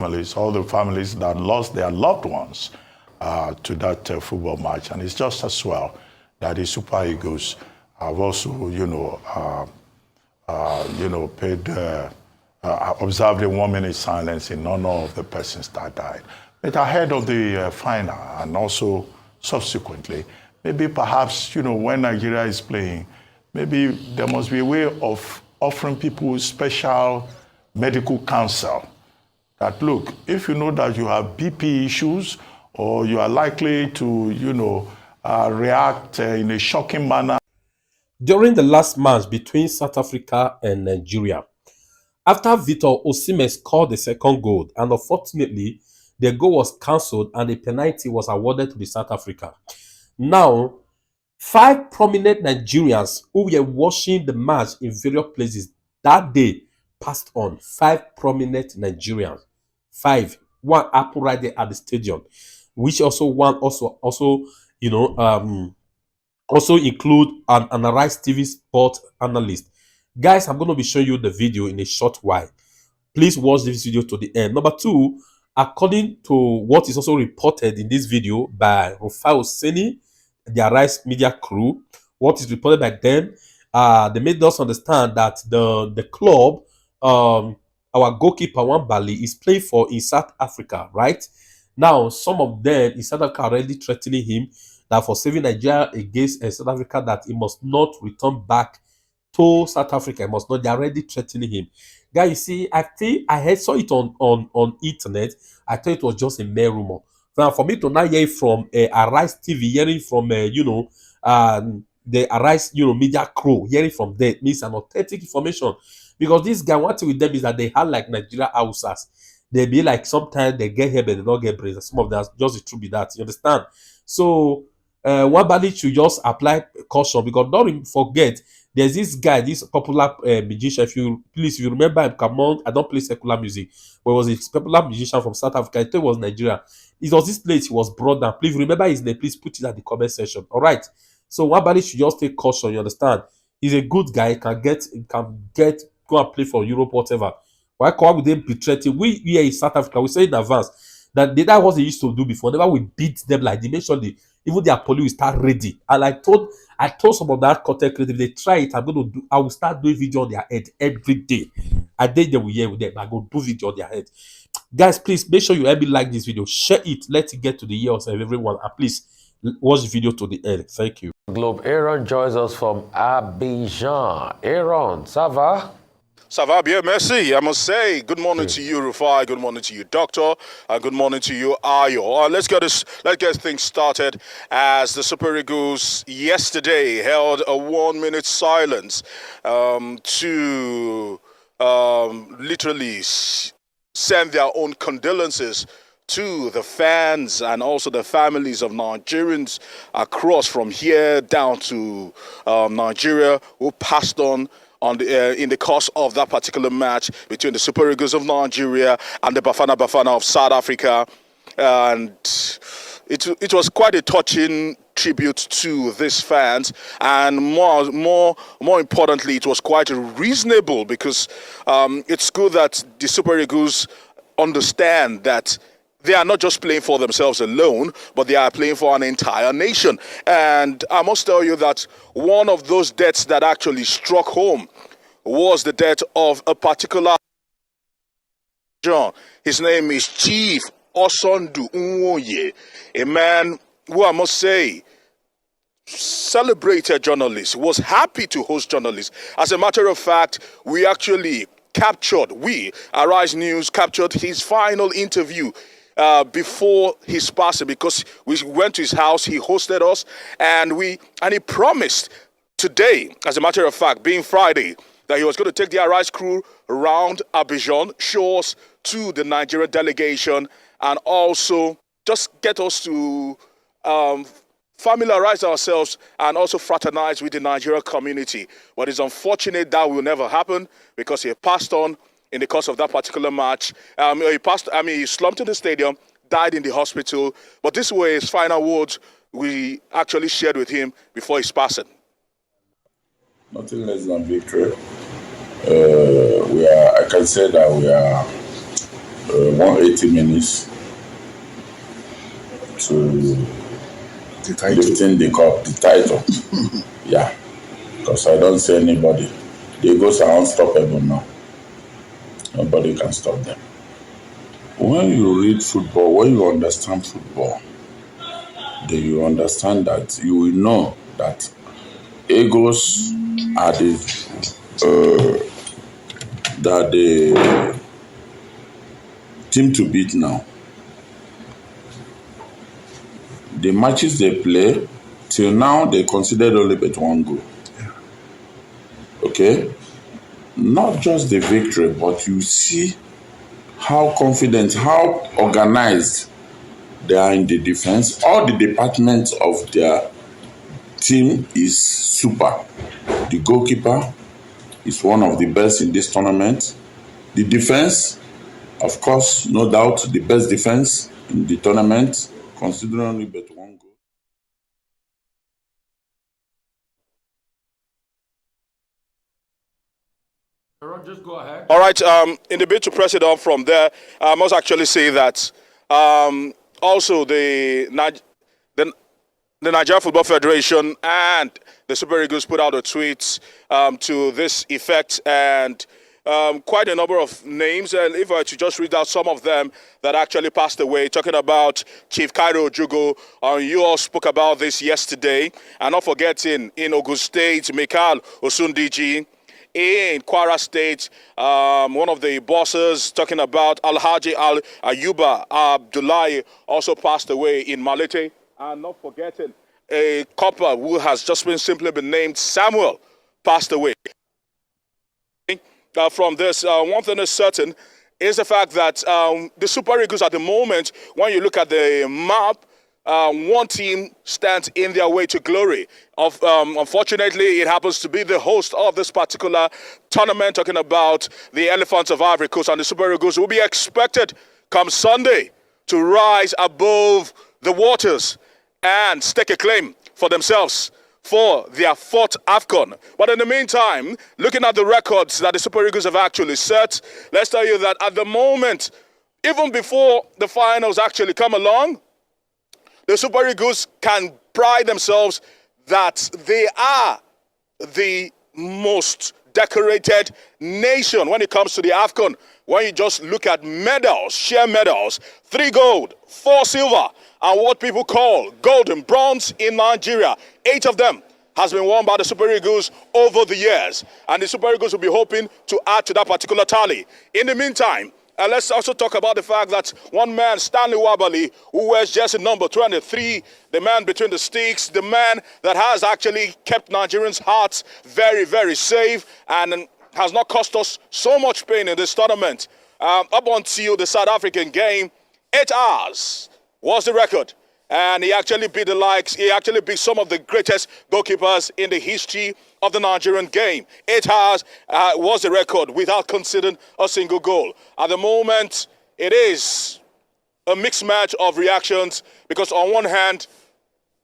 families, all the families that lost their loved ones to that football match. And it's just as well that the Super Eagles have also, paid, observed a 1 minute silence in honor of the persons that died. But ahead of the final and also subsequently, maybe perhaps, when Nigeria is playing, maybe there must be a way of offering people special medical counsel. That look, if you know that you have BP issues or you are likely to, react in a shocking manner. During the last match between South Africa and Nigeria, after Victor Osimhen scored the second goal, and unfortunately, the goal was cancelled and a penalty was awarded to the South Africa. Now, 5 prominent Nigerians who were watching the match in various places that day passed on. 5 prominent Nigerians. 5. One happened right there at the stadium, which also include an Arise TV sport analyst. Guys, I'm going to be showing you the video in a short while. Please watch this video to the end. Number 2, according to what is also reported in this video by Rufai Oseni, the Arise media crew, what is reported by them, they made us understand that the club, our goalkeeper Wambali, is playing for in South Africa, right? Now, some of them in South Africa are already threatening him that for saving Nigeria against South Africa, that he must not return back to South Africa. He must not. They're already threatening him. Guys, you see, I saw it on internet. I thought it was just a mere rumor. Now, for me to now hear from Arise TV, hearing from the Arise media crew, hearing from them means an authentic information. Because this guy, one thing with them is that they had like Nigeria Hausas. They be like sometimes they get here but they don't get brains. Some of them just the truth be that. You understand? So Wambali should just apply caution, because don't forget there's this guy, this popular musician. If you remember him, come on, I don't play secular music, but it was a popular musician from South Africa. I thought it was Nigeria. It was this place he was brought down. Please remember his name. Please put it at the comment section. All right. So Wambali should just take caution. You understand? He's a good guy. Go and play for Europe, whatever. Why can't we then betray him? We here in South Africa, we say in advance that that's what they used to do before. Whenever we beat them, like they mentioned, even their police will start ready. And I told some of that content creators, if they try it, I will start doing video on their head every day. I did them with them. I go do video on their head. Guys, please make sure you help me like this video, share it, let it get to the ears of everyone, and please watch the video to the end. Thank you. Globe, Aaron joins us from Abidjan. Aaron, ça va? Ça va bien, merci. I must say, good morning to you, Rufai. Good morning to you, Doctor. And good morning to you, Ayo. Let's get things started. As the Super Eagles yesterday held a 1 minute silence to literally send their own condolences to the fans and also the families of Nigerians across from here down to Nigeria who passed on in the course of that particular match between the Super Eagles of Nigeria and the Bafana of South Africa. And it was quite a touching tribute to these fans, and more importantly, it was quite reasonable, because it's good that the Super Eagles understand that they are not just playing for themselves alone, but they are playing for an entire nation. And I must tell you that one of those deaths that actually struck home was the death of a particular John. His name is Chief Osondu Nwoye, a man who, I must say, celebrated journalists, was happy to host journalists. As a matter of fact, Arise News captured his final interview before his passing, because we went to his house, he hosted us, and he promised today, as a matter of fact, being Friday, that he was going to take the Arise crew around Abidjan, show us to the Nigeria delegation, and also just get us to familiarize ourselves and also fraternize with the Nigeria community. But it's unfortunate that will never happen, because he passed on in the course of that particular match. He slumped in the stadium, died in the hospital. But this were his final words we actually shared with him before his passing. Nothing less than victory. I can say that we are 180 minutes to lifting the cup, the title. Yeah, because I don't see anybody. The Eagles are unstoppable now. Nobody can stop them. When you read football, when you understand football, then you understand that you will know that Eagles are the team to beat now. The matches they play, till now they considered only but one goal. Okay? Not just the victory, but you see how confident, how organized they are in the defense. All the departments of their team is super. The goalkeeper is one of the best in this tournament. The defense, of course, no doubt, the best defense in the tournament, considering only but one goal. Just go ahead. All right, in the bid to press it on from there, I must actually say that also the Nigeria Football Federation and the Super Eagles put out a tweet to this effect, and quite a number of names. And if I were to just read out some of them that actually passed away, talking about Chief Cairo Ojugo, you all spoke about this yesterday, and not forgetting in Ogun State, Mikal Osundiji. In Kwara State, one of the bosses talking about Alhaji Ayuba Abdullahi also passed away in Malete. And not forgetting a copper who has just simply been named Samuel passed away. From this, one thing is certain is the fact that the Super Eagles at the moment, when you look at the map, one team stands in their way to glory. Unfortunately, it happens to be the host of this particular tournament, talking about the Elephants of Ivory Coast, and the Super Eagles will be expected come Sunday to rise above the waters and stake a claim for themselves for their fourth AFCON. But in the meantime, looking at the records that the Super Eagles have actually set, let's tell you that at the moment, even before the finals actually come along, the Super Eagles can pride themselves that they are the most decorated nation when it comes to the AFCON. When you just look at medals, sheer medals, 3 gold, 4 silver, and what people call gold and bronze in Nigeria. 8 of them has been won by the Super Eagles over the years. And the Super Eagles will be hoping to add to that particular tally. In the meantime, let's also talk about the fact that one man, Stanley Wabali, who wears jersey number 23, the man between the sticks, the man that has actually kept Nigerians' hearts very, very safe and has not cost us so much pain in this tournament. Up until the South African game, 8 hours was the record. And he actually beat the likes, he actually beat some of the greatest goalkeepers in the history of the Nigerian game. 8 hours was the record without conceding a single goal. At the moment, it is a mixed match of reactions because on one hand,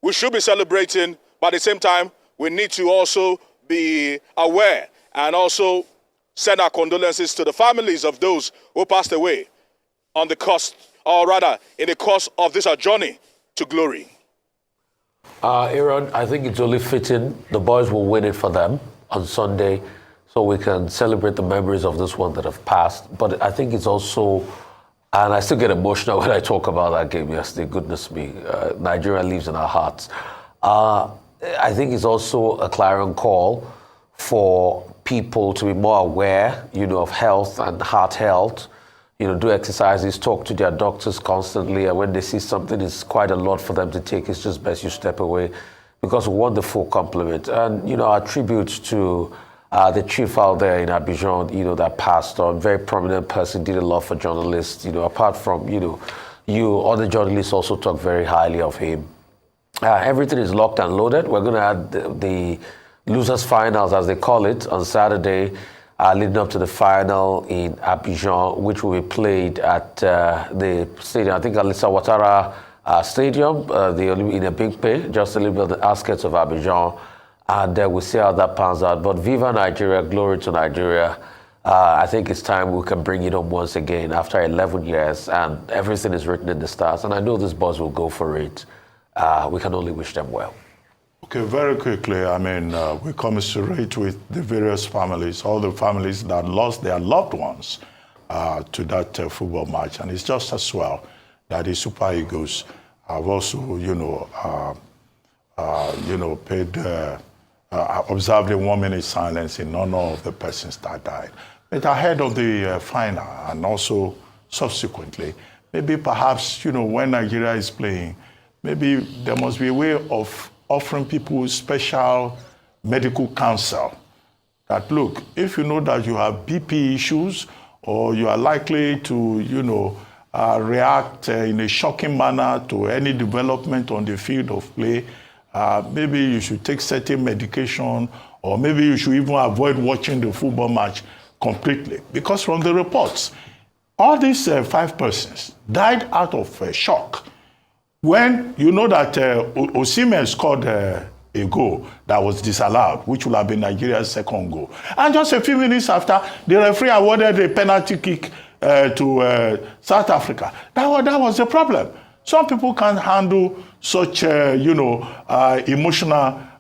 we should be celebrating, but at the same time, we need to also be aware and also send our condolences to the families of those who passed away on the cost, or rather, in the course of this journey to glory. Aaron, I think it's only fitting the boys will win it for them on Sunday so we can celebrate the memories of this one that have passed. But I think it's also, and I still get emotional when I talk about that game yesterday, goodness me, Nigeria lives in our hearts. I think it's also a clarion call for people to be more aware, of health and heart health. Do exercises, talk to their doctors constantly, and when they see something is quite a lot for them to take, it's just best you step away because we want the full complement. And, our tribute to the chief out there in Abidjan, that passed on, very prominent person, did a lot for journalists, apart from, other journalists also talk very highly of him. Everything is locked and loaded. We're going to add the losers finals, as they call it, on Saturday, leading up to the final in Abidjan, which will be played at the stadium, I think Alissa Ouattara Stadium, in a big pay, just a little bit on the outskirts of Abidjan. And we'll see how that pans out. But viva Nigeria, glory to Nigeria. I think it's time we can bring it home once again after 11 years, and everything is written in the stars. And I know these boys will go for it. We can only wish them well. Okay, very quickly, I mean, we commiserate with the various families, all the families that lost their loved ones to that football match. And it's just as well that the Super Eagles have also, paid, observed a 1 minute silence in honor of the persons that died. But ahead of the final and also subsequently, maybe perhaps, when Nigeria is playing, maybe there must be a way of offering people special medical counsel. That look, if you know that you have BP issues or you are likely to, react in a shocking manner to any development on the field of play, maybe you should take certain medication, or maybe you should even avoid watching the football match completely. Because from the reports, all these 5 persons died out of shock. When you know that Osimhen scored a goal that was disallowed, which would have been Nigeria's second goal. And just a few minutes after, the referee awarded a penalty kick to South Africa. That was the problem. Some people can't handle such, emotional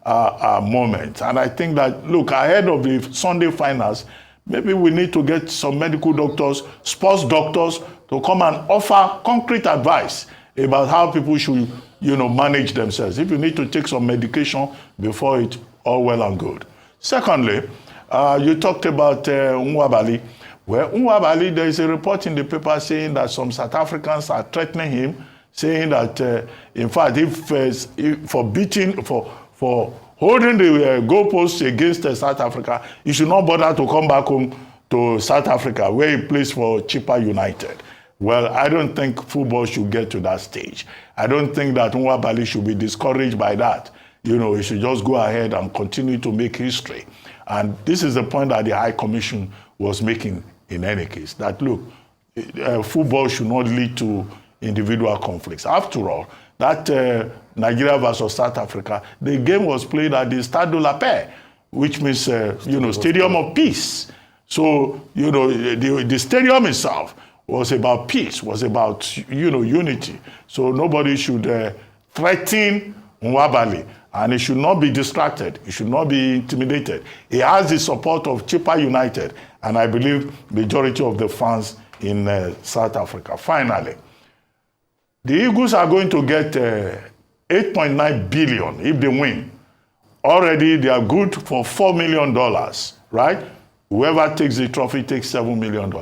moments. And I think that, look, ahead of the Sunday finals, maybe we need to get some medical doctors, sports doctors, to come and offer concrete advice about how people should, manage themselves. If you need to take some medication before it, all well and good. Secondly, you talked about Nwabali. Well, Nwabali, there is a report in the paper saying that some South Africans are threatening him, saying that, in fact, for holding the goalposts against South Africa, he should not bother to come back home to South Africa, where he plays for Chippa United. Well, I don't think football should get to that stage. I don't think that Nwabali should be discouraged by that. He should just go ahead and continue to make history. And this is the point that the High Commission was making in any case, that look, football should not lead to individual conflicts. After all, that Nigeria versus South Africa, the game was played at the Stade de la Paix, which means, Stadium of Peace. So, the stadium itself was about peace, was about, unity. So nobody should threaten Nwabali, and he should not be distracted. He should not be intimidated. He has the support of Chippa United, and I believe majority of the fans in South Africa. Finally, the Eagles are going to get 8.9 billion if they win. Already they are good for $4 million, right? Whoever takes the trophy takes $7 million.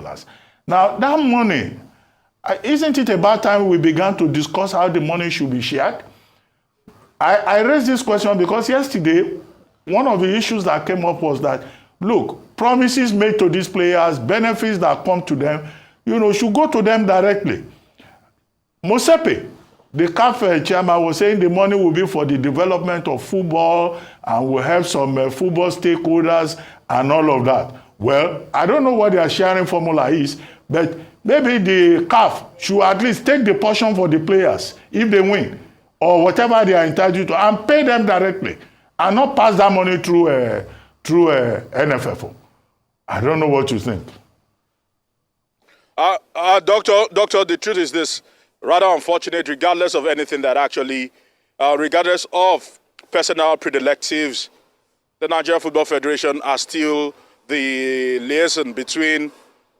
Now, that money, isn't it about time we began to discuss how the money should be shared? I raised this question because yesterday, one of the issues that came up was that, look, promises made to these players, benefits that come to them, should go to them directly. Mosepe, the CAF chairman, was saying the money will be for the development of football and will help some football stakeholders and all of that. Well, I don't know what their sharing formula is, but maybe the CAF should at least take the portion for the players if they win, or whatever they are entitled to, and pay them directly, and not pass that money through NFFO. I don't know what you think. Doctor, the truth is this. Rather unfortunate, regardless of anything that actually, regardless of personal predilectives, the Nigeria Football Federation are still the liaison between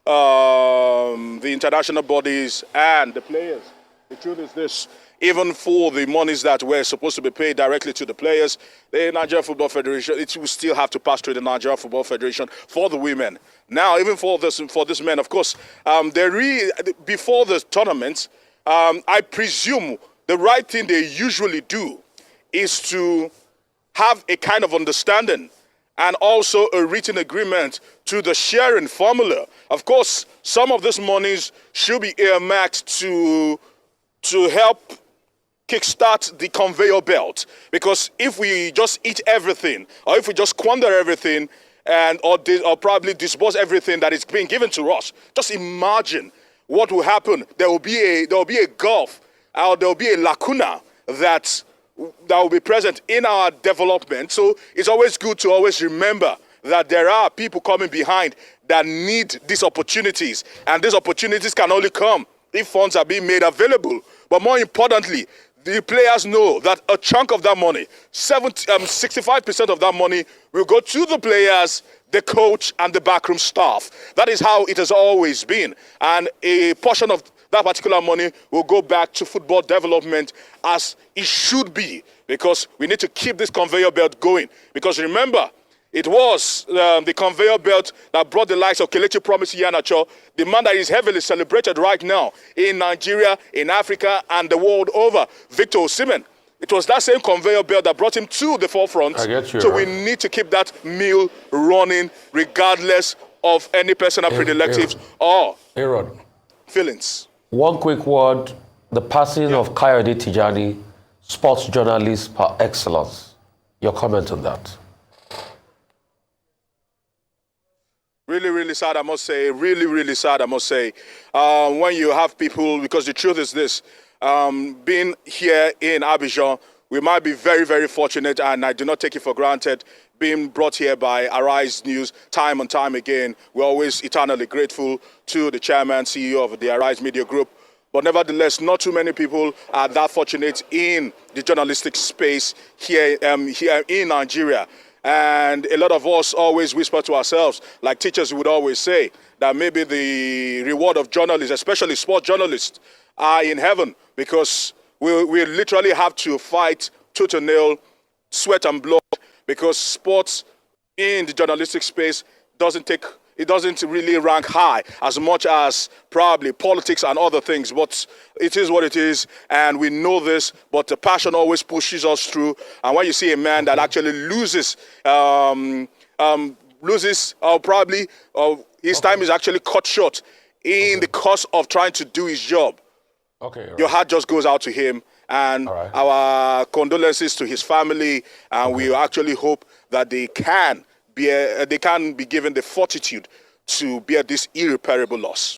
the international bodies and the players. The truth is this. Even for the monies that were supposed to be paid directly to the players, the Nigeria Football Federation, it will still have to pass through the Nigeria Football Federation for the women. Now, even for this men, of course, before the tournament, I presume the right thing they usually do is to have a kind of understanding and also a written agreement to the sharing formula. Of course, some of these monies should be earmarked to help kickstart the conveyor belt. Because if we just eat everything, or if we just squander everything, or probably disburse everything that is being given to us, just imagine what will happen. There will be a gulf, or there will be a lacuna that will be present in our development. So it's always good to always remember that there are people coming behind that need these opportunities. And these opportunities can only come if funds are being made available. But more importantly, the players know that a chunk of that money, 65% of that money will go to the players, the coach, and the backroom staff. That is how it has always been. And a portion of that particular money will go back to football development as it should be, because we need to keep this conveyor belt going. Because remember, it was the conveyor belt that brought the likes of Kelechi Promise Iheanacho, the man that is heavily celebrated right now in Nigeria, in Africa, and the world over, Victor Osimhen. It was that same conveyor belt that brought him to the forefront. I get you, so right. we need to keep that mill running regardless of any personal predilections or Aaron, feelings. one quick word. The passing of Kayode Tijani, sports journalist par excellence. Your comment on that? Really, really sad, I must say. Really, really sad, I must say. When you have people, because the truth is this, being here in Abidjan, we might be very, very fortunate, and I do not take it for granted, being brought here by Arise News time and time again. We're always eternally grateful to the chairman, CEO of the Arise Media Group. But nevertheless, not too many people are that fortunate in the journalistic space here in Nigeria. And a lot of us always whisper to ourselves, like teachers would always say, that maybe the reward of journalists, especially sports journalists, are in heaven, because we literally have to fight tooth and nail, sweat and blood, because sports in the journalistic space it doesn't really rank high as much as probably politics and other things, but it is what it is, and we know this, but the passion always pushes us through. And when you see a man that actually loses his time is actually cut short in the course of trying to do his job, your heart just goes out to him, and our condolences to his family, and we actually hope that they can be given the fortitude to bear this irreparable loss.